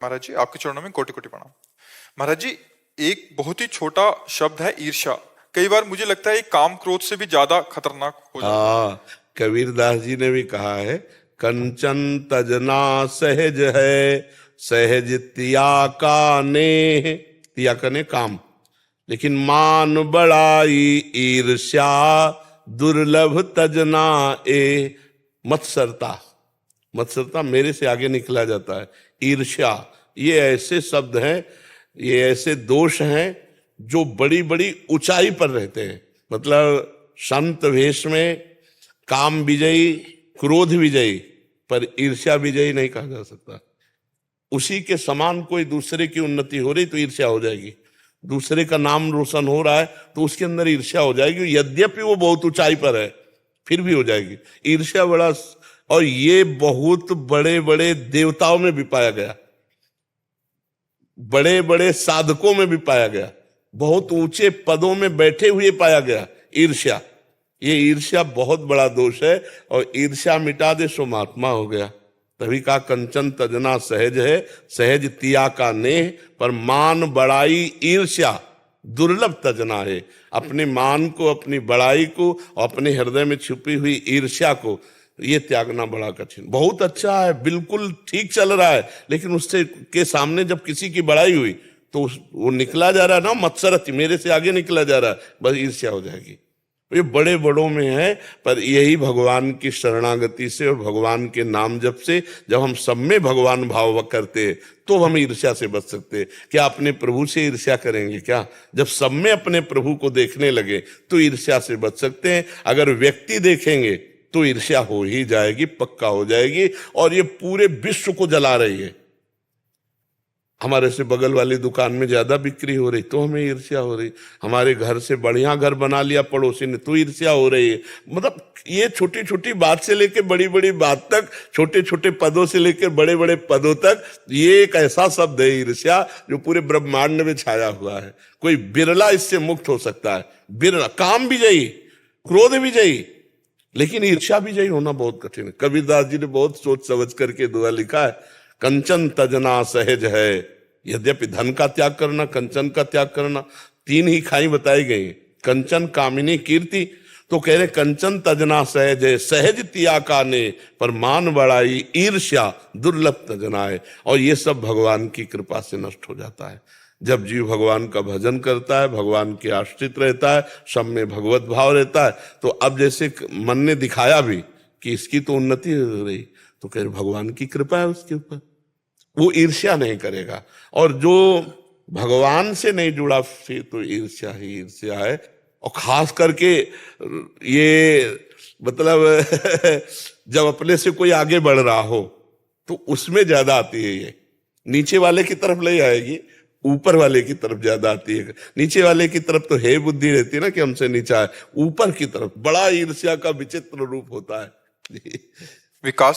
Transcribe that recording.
महाराज जी, आपके चरणों में कोटि कोटि प्रणाम। महाराज जी, एक बहुत ही छोटा शब्द है ईर्ष्या। कई बार मुझे लगता है ये काम क्रोध से भी ज्यादा खतरनाक हो जाता है। हाँ, कबीरदास जी ने भी कहा है, कंचन तजना सहज है, सहज तिया का नेह, तिया का ने काम, लेकिन मान बड़ाई ईर्ष्या, दुर्लभ तजना ए। मत्सरता, मत्सरता मेरे से आगे निकला जाता है। ईर्ष्या, ये ऐसे शब्द हैं, ये ऐसे दोष हैं जो बड़ी बड़ी ऊंचाई पर रहते हैं। मतलब संत वेश में काम विजयी, क्रोध विजयी, पर ईर्ष्या विजयी नहीं कहा जा सकता। उसी के समान कोई दूसरे की उन्नति हो रही तो ईर्ष्या हो जाएगी, दूसरे का नाम रोशन हो रहा है तो उसके अंदर ईर्ष्या हो जाएगी, यद्यपि वो बहुत ऊंचाई पर है फिर भी हो जाएगी ईर्ष्या। बड़ा, और ये बहुत बड़े बड़े देवताओं में भी पाया गया, बड़े बड़े साधकों में भी पाया गया, बहुत ऊंचे पदों में बैठे हुए पाया गया ईर्ष्या। ये ईर्ष्या बहुत बड़ा दोष है, और ईर्ष्या मिटा दे सो महात्मा हो गया। तभी कहा कंचन तजना सहज है, सहज तिया का नेह, पर मान बड़ाई ईर्ष्या दुर्लभ तजना है। अपने मान को, अपनी बड़ाई को, अपने हृदय में छुपी हुई ईर्ष्या को, ये त्यागना बड़ा कठिन। बहुत अच्छा है, बिल्कुल ठीक चल रहा है, लेकिन उससे के सामने जब किसी की बड़ाई हुई तो वो निकला जा रहा है ना, मत्सरति, मेरे से आगे निकला जा रहा है, बस ईर्ष्या हो जाएगी। ये बड़े बड़ों में है, पर यही भगवान की शरणागति से और भगवान के नाम जप से जब हम सब में भगवान भाव करते तो हम ईर्ष्या से बच सकते। क्या अपने प्रभु से ईर्ष्या करेंगे क्या? जब सब में अपने प्रभु को देखने लगे तो ईर्ष्या से बच सकते हैं। अगर व्यक्ति देखेंगे तो ईर्ष्या हो ही जाएगी, पक्का हो जाएगी, और ये पूरे विश्व को जला रही है। हमारे से बगल वाली दुकान में ज्यादा बिक्री हो रही तो हमें ईर्ष्या हो रही, हमारे घर से बढ़िया घर बना लिया पड़ोसी ने तो ईर्ष्या हो रही है। मतलब ये छोटी छोटी बात से लेकर बड़ी बड़ी बात तक, छोटे छोटे पदों से लेकर बड़े बड़े पदों तक, ये एक ऐसा शब्द है ईर्ष्या जो पूरे ब्रह्मांड में छाया हुआ है। कोई बिरला इससे मुक्त हो सकता है, बिरला। काम विजयी, क्रोध विजयी, लेकिन ईर्ष्या विजयी होना बहुत कठिन है। कबीरदास जी ने बहुत सोच समझ करके दुआ लिखा है, कंचन तजना सहज है, यद्यपि धन का त्याग करना, कंचन का त्याग करना, तीन ही खाई बताई गई, कंचन कामिनी कीर्ति। तो कह रहे कंचन तजना सहज है, सहज तिया का ने, पर मान बड़ाई ईर्ष्या दुर्लभ तजना है। और ये सब भगवान की कृपा से नष्ट हो जाता है। जब जीव भगवान का भजन करता है, भगवान के आश्रित रहता है, सब में भगवत भाव रहता है, तो अब जैसे मन ने दिखाया भी कि इसकी तो उन्नति हो रही, तो कह रहे भगवान की कृपा है उसके ऊपर, वो ईर्ष्या नहीं करेगा। और जो भगवान से नहीं जुड़ा फिर तो ईर्ष्या ही ईर्ष्या है। और खास करके ये मतलब जब अपने से कोई आगे बढ़ रहा हो तो उसमें ज्यादा आती है। ये नीचे वाले की तरफ नहीं आएगी, ऊपर वाले की तरफ ज्यादा आती है। नीचे वाले की तरफ तो है बुद्धि रहती है ना कि हमसे नीचा है, ऊपर की तरफ बड़ा ईर्ष्या का विचित्र रूप होता है। विकास